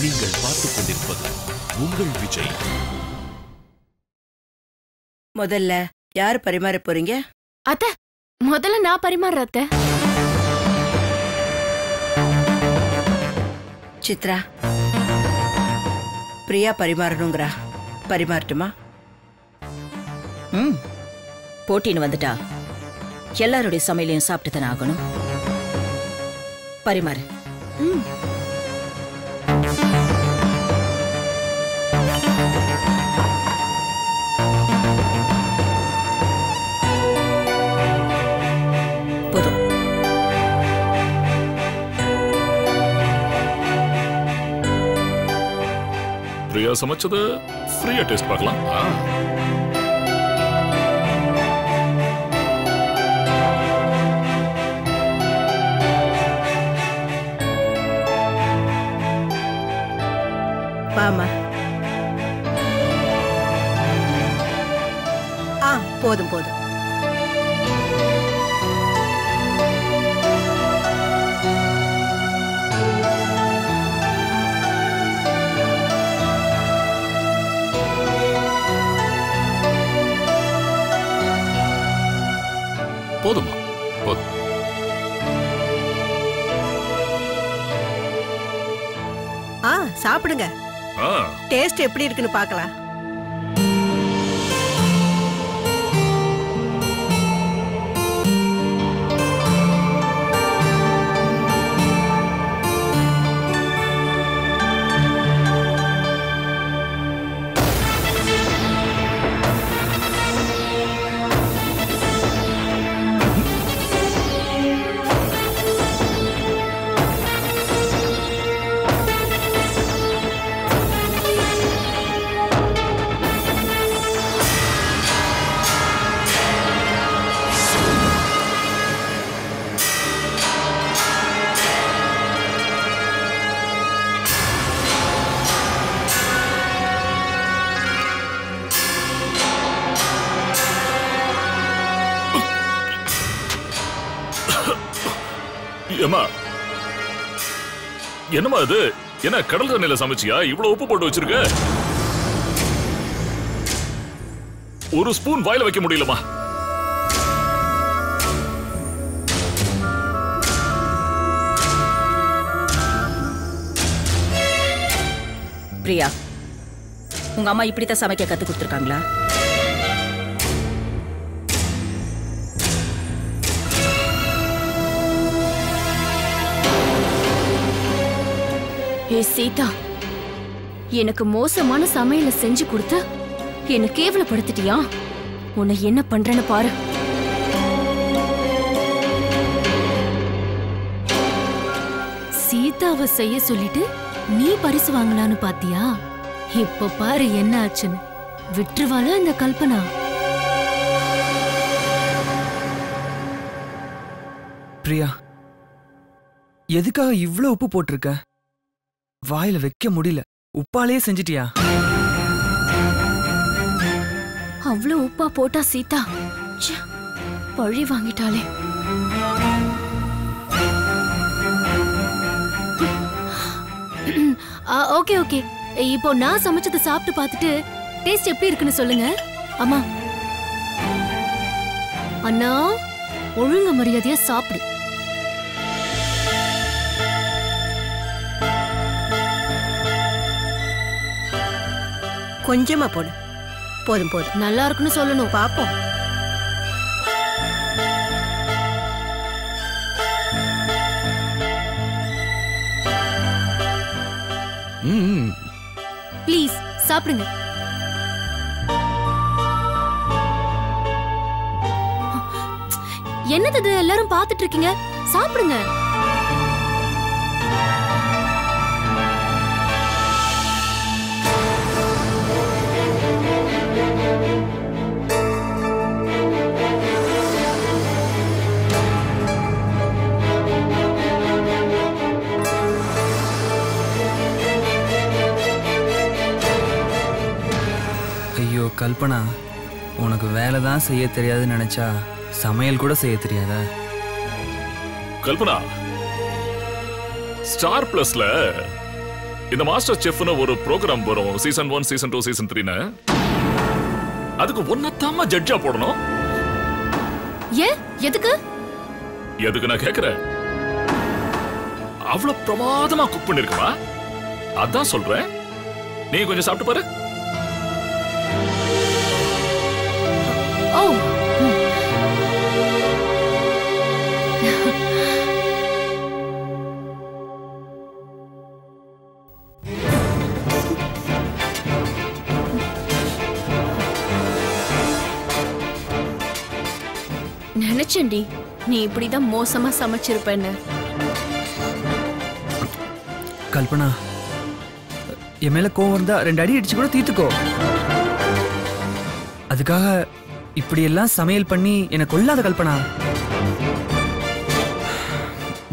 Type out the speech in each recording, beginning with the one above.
நீங்கள் பார்த்துக் கொண்டிருப்பது உங்கள் விஜய். முதல்ல யார் பரிமாற போறீங்க? அத்தை, முதல்ல நான் பரிமாறுறேன் அத்தை. சித்ரா, பிரியா பரிமாறணுங்கிறா, பரிமாறட்டுமா? போட்டின்னு வந்துட்டா எல்லாருடைய சமையலையும் சாப்பிட்டு தானே ஆகணும். பரிமாறு. போதும். பிரியா சமைச்சது ஃப்ரீயா டேஸ்ட் பார்க்கலாம். வாமா. போதும் போதும். போதுமா? போதும். சாப்பிடுங்க. டேஸ்ட் எப்படி இருக்குன்னு பார்க்கலாம். என்னமா இது? என்ன கடல் தண்ணியில சமைச்சியா? இவ்வளவு உப்பு போட்டு வச்சிருக்க. ஒரு ஸ்பூன் வாயில வைக்க முடியலமா? பிரியா, உங்க அம்மா இப்படித்தான் சமைக்க கத்து கொடுத்துருக்காங்களா? ஏ சீதா, எனக்கு மோசமான சமையல செஞ்சு கொடுத்து என்ன கேவலப்படுத்திட்டியா? உன்னை என்ன பண்றேன்னு பாரு. சீதாவை செய்ய சொல்லிட்டு நீ பரிசு வாங்கலான்னு பாத்தியா? இப்ப பாரு என்ன ஆச்சுன்னு. விட்டுருவாளா இந்த கல்பனா? பிரியா, எதுக்காக இவ்ளோ உப்பு போட்டிருக்க? வாயில வைக்க முடியல. உப்பாலே செஞ்சிட்டியா? அவ்வளவு உப்பா போட்டா சீதா? பழி வாங்கிட்டாளே. ஓகே ஓகே, இப்போ நான் சமைச்சதை சாப்பிட்டு பார்த்துட்டு டேஸ்ட் எப்படி இருக்குன்னு சொல்லுங்க. அம்மா, அண்ணா, ஒழுங்கு மரியாதையா சாப்பிடு. கொஞ்சமா போடு. போதும் போதும். நல்லா இருக்குன்னு சொல்லணும். பாப்போம். ப்ளீஸ் சாப்பிடுங்க. என்னது எல்லாரும் பார்த்துட்டு இருக்கீங்க? சாப்பிடுங்க. ஐயோ கல்பனா, உனக்கு வேலை தான் செய்ய தெரியாதுன்னு நினைச்சா சமையல் கூட செய்ய தெரியாதா? கல்பனா, ஸ்டார் பிளஸ்ல இந்த மாஸ்டர் செஃப்னு ஒரு ப்ரோக்ராம் வரும், சீசன் 1 சீசன் 2 சீசன் 3ன்னு. அதுக்கு ஒன்னத்தாம ஜட்ஜா போடணும். ஏன் எதுக்கு எதுக்கு நான் கேக்குறேன்? அவ்வளவு பிரமாதமா குக் பண்ணிருக்கா, அதான் சொல்றேன். நீ கொஞ்சம் சாப்பிட்டு பாரு. ஓ நினைச்சேன்டி நீ இப்படிதான் மோசமா சமைச்சிருப்பேன்னு. கல்பனா, என் மேல கோவம் இருந்தா 2 அடி அடிச்சு கூட தீர்த்துக்கோ. அதுக்காக இப்படி எல்லாம் சமையல் பண்ணி என்னை கொல்லாத கல்பனா.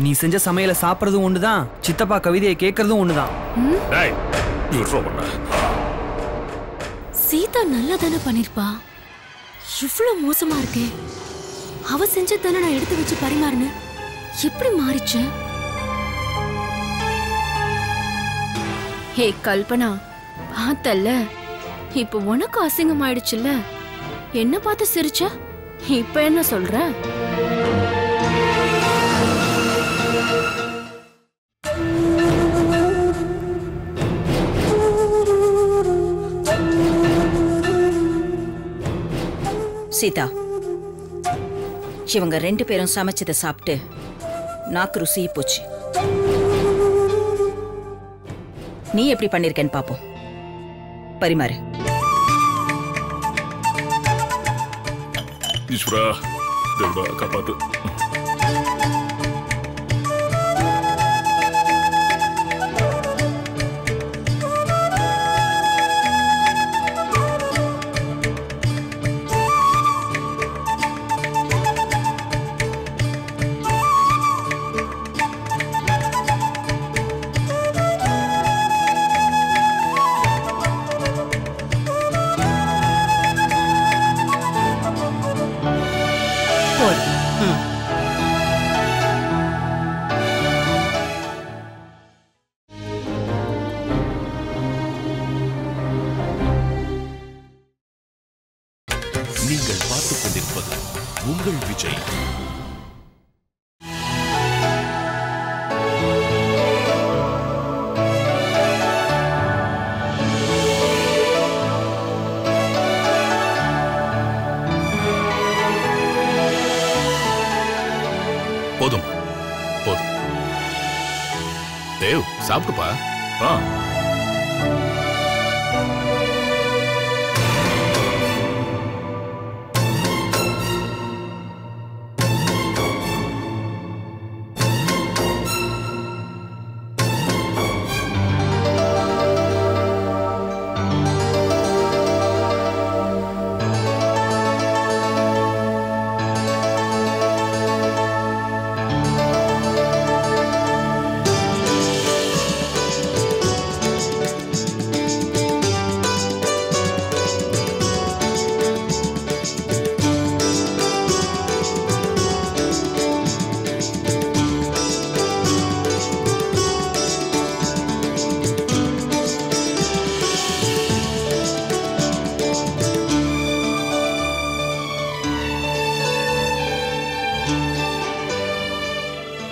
நீ செஞ்ச சமையலை சாப்பிடறதும் ஒண்ணுதான், சித்தப்பா கவிதையை கேட்கறதும் ஒண்ணுதான். சீதா நல்லா தானே பண்ணிருப்பா, இவ்வளவு மோசமா இருக்கே. அவ செஞ்சதானே நான் எடுத்து வச்சு பரிமாறினேன், எப்படி மாறிச்ச? ஹே கல்பனா, பார்த்தல்ல இப்ப உனக்கு அசிங்கம் ஆயிடுச்சுல்ல. என்ன பார்த்து சிரிச்ச, இப்ப என்ன சொல்ற? சீதா, இவங்க 2 பேரும் சமைச்சதை சாப்பிட்டு நாக்கு ருசியே போச்சு. நீ எப்படி பண்ணிருக்கேன்னு பாப்போம். பரிமாறு. ஈஸ்வரா, தேவடா காப்பாத்து. நீங்கள் பார்த்துக் கொண்டிருப்பது உங்கள் விஜய். போதும் போதும். தேவ், சாப்பிட்டுப்பா.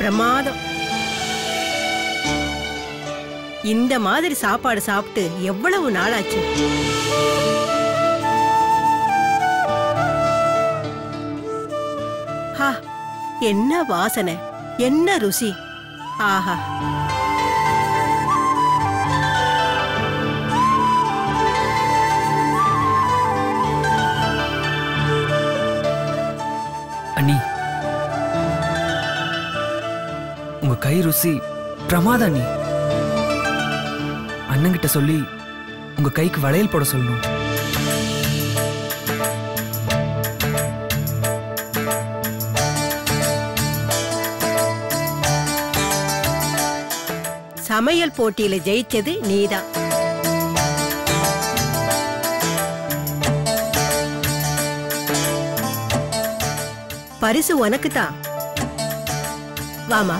பிரமாதம். இந்த மாதிரி சாப்பாடு சாப்பிட்டு எவ்வளவு நாளாச்சு. ஹா, என்ன வாசனை, என்ன ருசி. ஆஹா. அண்ணி, உங்க கை ருசி பிரமாதம் அண்ணி. அண்ணங்கிட்ட சொல்லி உங்க கைக்கு வளையல் போட சொல்லணும். சமையல் போட்டியில ஜெயிச்சது நீதான். பரிசு உனக்கு தான். வாமா.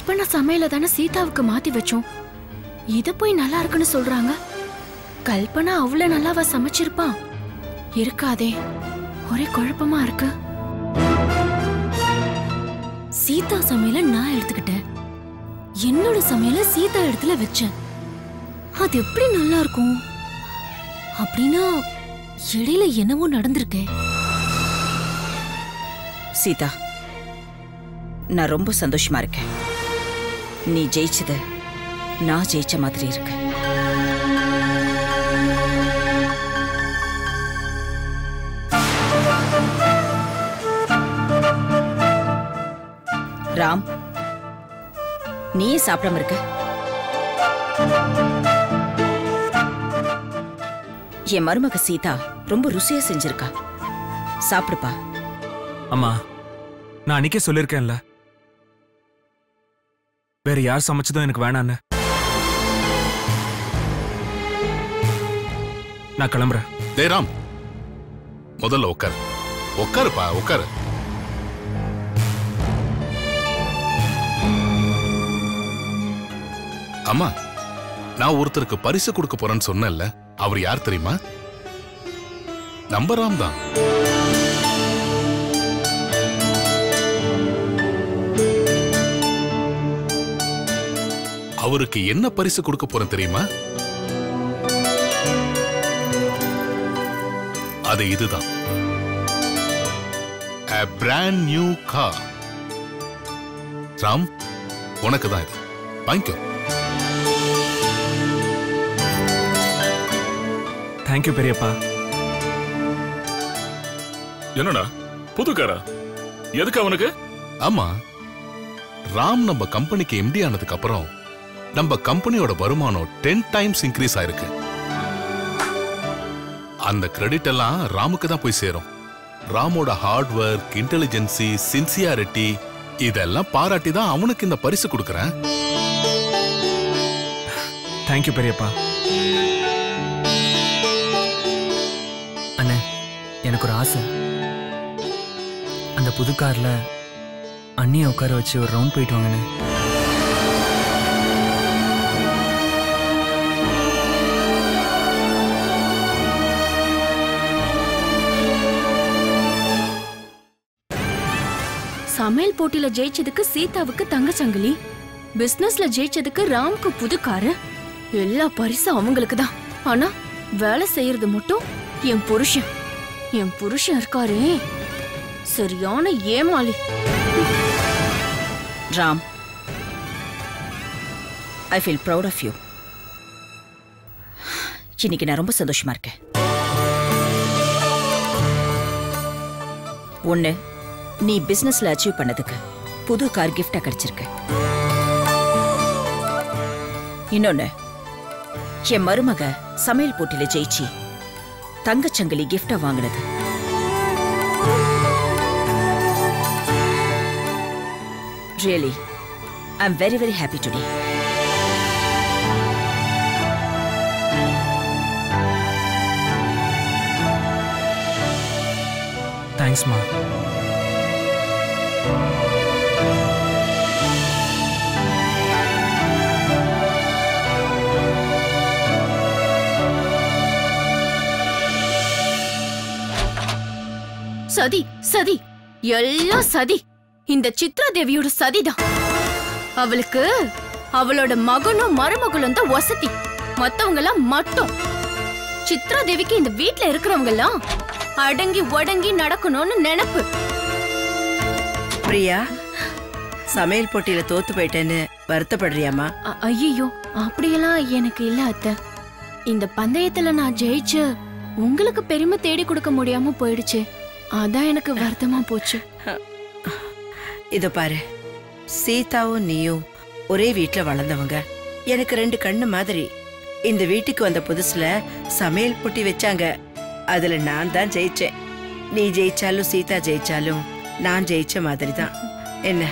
கல்பனா சமையல தானே சீதாவுக்கு மாத்தி வச்சோம். இத போய் நல்லா இருக்குன்னு சொல்றாங்க. கல்பனா அவ்வளவு நல்லாவா சமைச்சிருப்பா? இருக்காதே, ஒரே குழப்பமா இருக்கு. சீதா சமையல நான் எடுத்துக்கிட்டேன், என்னோட சமையல சீதா இடத்துல வச்சேன். அது எப்படி நல்லா இருக்கும்? அப்படின்னா இடையில என்னவோ நடந்திருக்கே. சீதா, நான் ரொம்ப சந்தோஷமா இருக்கேன். நீ ஜெயிச்சது நான் ஜெயிச்ச மாதிரி இருக்கு. ராம், நீயே சாப்பிடாம இருக்க? என் மருமக சீதா ரொம்ப ருசியா செஞ்சிருக்கா, சாப்பிடுப்பா. அம்மா, நான் அன்னைக்கே சொல்லிருக்கேன்ல, வேற யார் சமைச்சதும் எனக்கு வேணான்னு. நான் கிளம்புறேன். ஜெயராம், முதல்ல உட்காரு. உட்காருப்பா, உட்காரு. அம்மா, நான் ஒருத்தருக்கு பரிசு கொடுக்க போறேன்னு சொன்னேன்ல, அவர் யார் தெரியுமா? நம்ம ராம் தான். அவருக்கு என்ன பரிசு கொடுக்க போறேன் தெரியுமா? அது இதுதான். A brand new car. Ram, உனக்கு தான் இது. வாங்கிக்கோ. தேங்க்யூ பெரியப்பா. என்னடா புது காரா? எதுக்கு அவனுக்கு? ஆமா, ராம் நம்ம கம்பெனிக்கு எம்டி ஆனதுக்கு அப்புறம் நம்ம கம்பெனியோட வருமானம் 10 டைம்ஸ் இன்க்ரீஸ் ஆயிருக்கு. அந்த கிரெடிட் எல்லாம் ராமுக்கு தான் போய் சேரும். ராமோட ஹார்ட் ஒர்க், இன்டெலிஜென்சி, சின்சியாரிட்டி இதெல்லாம் பாராட்டி தான் அவனுக்கு இந்த பரிசு கொடுக்கறேன். தேங்க்யூ பெரியப்பா. அண்ணே, எனக்கு ஒரு ஆசை. அந்த புது கார்ல அண்ணியை உட்கார வச்சு ஒரு ரவுண்ட் போயிட்டு வாங்கண்ணே. சமையல் போட்டியில ஜெயிச்சதுக்கு சீதாவுக்கு தங்க சங்கிலி, பிசினஸ்ல ஜெயிச்சதுக்கு ராம்க்கு புது காரு, எல்லா பரிசும் அவங்களுக்கு தான். ஆனா வேலை செய்யறது மட்டும் என் புருஷன். என் புருஷன் இருக்காரே, சரியான ஏமாளி. Ram, I feel proud of you. இன்னைக்கு நான் ரொம்ப சந்தோஷமா இருக்கேன். ஒண்ணு, நீ பிசினஸ்ல அச்சீவ் பண்ணதுக்கு புது கார் கிஃப்டா கிடைச்சிருக்கு. இன்னொன்னு, என் மருமக சமையல் போட்டியில ஜெயிச்சு தங்கச்சங்கிலி கிஃப்டா வாங்கினது. Really, I'm very, very happy today. Thanks மா. சதி சதி, எல்லாம் சதி. இந்த சித்ரா தேவியோட சதிதான். அவளுக்கு அவளோட மகனும் மருமகளும் தான் வசதி, மத்தவங்க எல்லாம் மட்டும். சித்ரா தேவிக்கு இந்த வீட்ல இருக்கிறவங்க எல்லாம் அடங்கி ஒடங்கி நடக்கணும்னு நினைப்பு. பிரியா, சமையல் போட்டியில தோத்து போயிட்டேன்னு வருத்தப்படுறியாமா? ஐயோ, அப்படியெல்லாம் எனக்கு இல்ல அத்தை. இந்த பந்தயத்துல நான் ஜெயிச்சு உங்களுக்கு பெருமை தேடி கொடுக்க முடியாம போயிடுச்சு, அதான் எனக்கு வருத்தமா போச்சு. இத பாரு, சீதாவும் நீயும் ஒரே வீட்ல வளர்ந்தவங்க. எனக்கு 2 கண்ணு மாதிரி. இந்த வீட்டுக்கு வந்த புதுசுல சமையல் போட்டி வச்சாங்க, அதுல நான் தான் ஜெயிச்சேன். நீ ஜெயிச்சாலும் சீதா ஜெயிச்சாலும் நான் ஜெயிச்ச மாதிரி தான். என்ன,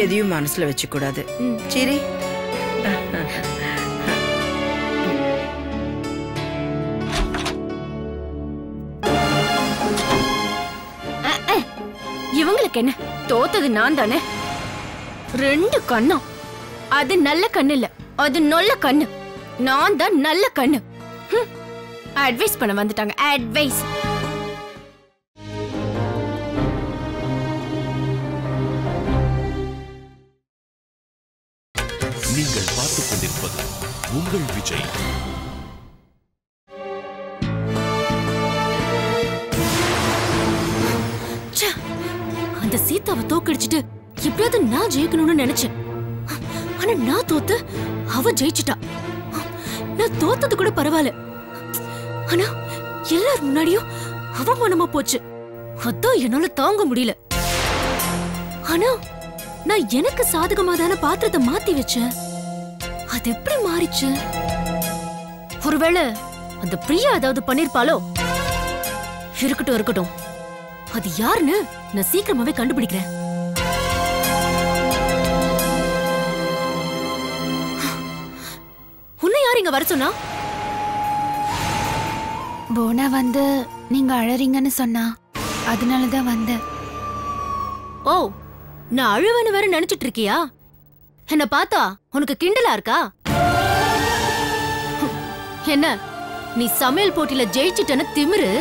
எதையும் மனசுல வச்சு கூடாது. சரி, இவங்களுக்கு என்ன, தோத்தது நான் தானே. 2 கண்ணம் அது நல்ல கண்ணு இல்ல, அது நொல்ல கண்ணு. நான் தான் நல்ல கண்ணு. அட்வைஸ் பண்ண வந்துட்டாங்க. அட்வைஸ். நீங்கள் பார்த்துக் கொண்டிருப்பது உங்கள் விஜய். அந்த சீதாவை தோக்கடிச்சிட்டு எப்படியாவது நான் ஜெயிக்கணும்னு நினைச்சேன். ஆனா நான் தோத்து அவ ஜெயிச்சிட்டா. நான் தோத்தது கூட பரவாயில்ல, ஆனா எல்லாரும் முன்னாடியும் அவமானமா போச்சு. அதான் என்னால தாங்க முடியல. ஆனா நான் எனக்கு சாதகமா தான பாத்திரத்தை மாத்தி வச்சேன். அது எப்படி மாறிச்சு? ஒருவேளை அந்த பிரியா ஏதாவது பண்ணிருப்பாளோ? இருக்கட்டும் இருக்கட்டும், அது யாருன்னு நான் சீக்கிரமாவே கண்டுபிடிக்கிறேன். உன்னை யார் இங்க வர சொன்னா? போனா வந்து நீங்க அழறீங்கன்னு சொன்னா, அதனாலதான் வந்தேன். ஓ, நான் அழுவேன்னு வேற நினைச்சிட்டு இருக்கியா? என்ன பார்த்தா உனக்கு கிண்டலா இருக்கா? என்ன நீ சமையல் போட்டியில ஜெயிச்சிட்டன்னு திமிரு?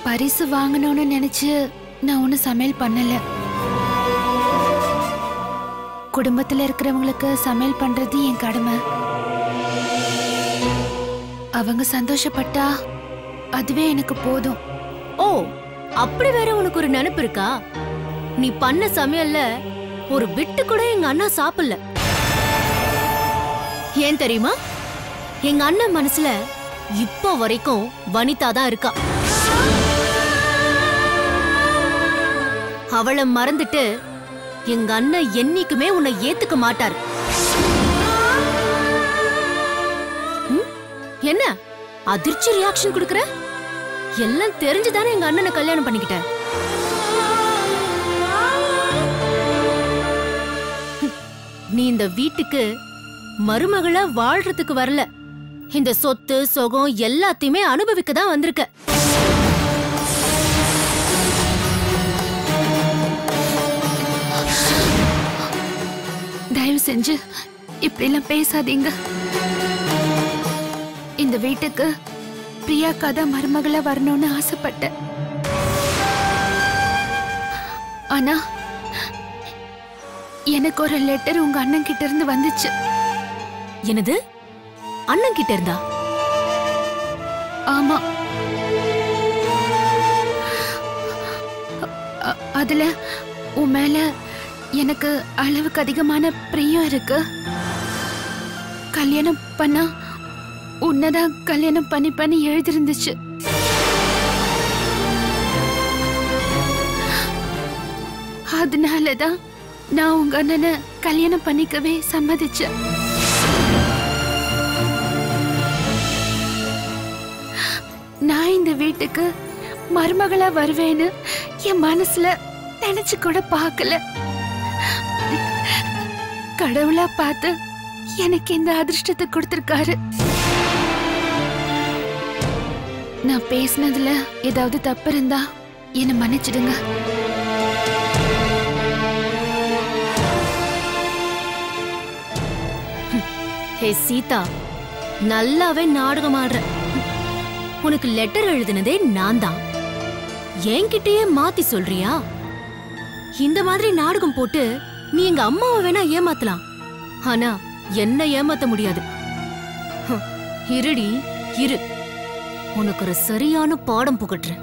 பரிசு வாங்கணும்னு நினைச்சு நான் ஒன்னும் சமையல் பண்ணல. குடும்பத்துல இருக்கிறவங்களுக்கு சமையல் பண்றது என் கடமை. அவங்க சந்தோஷப்பட்டா அதுவே எனக்கு போதும். ஓ, அப்படி வேற உனக்கு ஒரு நினைப்பு இருக்கா? நீ பண்ண சமையல்ல ஒரு பிட்டு கூட எங்க அண்ணா சாப்பிடல. ஏன் தெரியுமா? எங்க அண்ணன் மனசுல இப்போ வரைக்கும் வனிதா தான் இருக்கா. அவளை மறந்துட்டு எங்க அண்ணன் என்னைக்குமே உன்னை ஏத்துக்க மாட்டார். என்ன அதிர்ச்சி ரியாக்ஷன் கொடுக்கற? எல்லாம் தெரிஞ்சுதானே எங்க அண்ணனை கல்யாணம் பண்ணிக்கிட்ட. நீ இந்த வீட்டுக்கு மருமகளா வாழ்றதுக்கு வரல, இந்த சொத்து சொகம் எல்லாத்தையுமே அனுபவிக்க தான் வந்திருக்க. தயவு செஞ்சு இப்படி எல்லாம் பேசாதீங்க. இந்த வீட்டுக்கு பிரியாக்கா தான் மருமகளா வரணும்னு ஆசைப்பட்டேன். ஆனா எனக்கு ஒரு லெட்டர் உங்க அண்ணன் கிட்ட இருந்து வந்துச்சு. என்னது? அண்ணன் கிட்ட இருந்தா? ஆமா. அதுல உன் மேல எனக்கு அளவுக்கு அதிகமான பிரியம் இருக்கு. கல்யாணம் பண்ணா உன்னதான் கல்யாணம் பண்ணி எழுதிருந்துச்சு. அதனாலதான் நான் உங்க அண்ணனை கல்யாணம் பண்ணிக்கவே சம்மதிச்சேன். நான் இந்த வீட்டுக்கு மருமகளா வருவேன்னு என் மனசுல நினைச்சு கூட பார்க்கல. கடவுளா பார்த்து எனக்கு இந்த அதிர்ஷ்டத்தை கொடுத்திருக்காரு. நான் பேசினதுல ஏதாவது தப்பு இருந்தா என்ன மன்னிச்சிடுங்க. ஹே சீதா, நல்லாவே நாடகம் ஆடுற. உனக்கு லெட்டர் எழுதினதே நான் தான். என்கிட்டயே மாத்தி சொல்றியா? இந்த மாதிரி நாடகம் போட்டு நீ எங்க அம்மாவை வேணா ஏமாத்தலாம், ஆனா என்ன ஏமாத்த முடியாது. இருடி இரு, உனக்கு ஒரு சரியான பாடம் புகட்டுறேன்.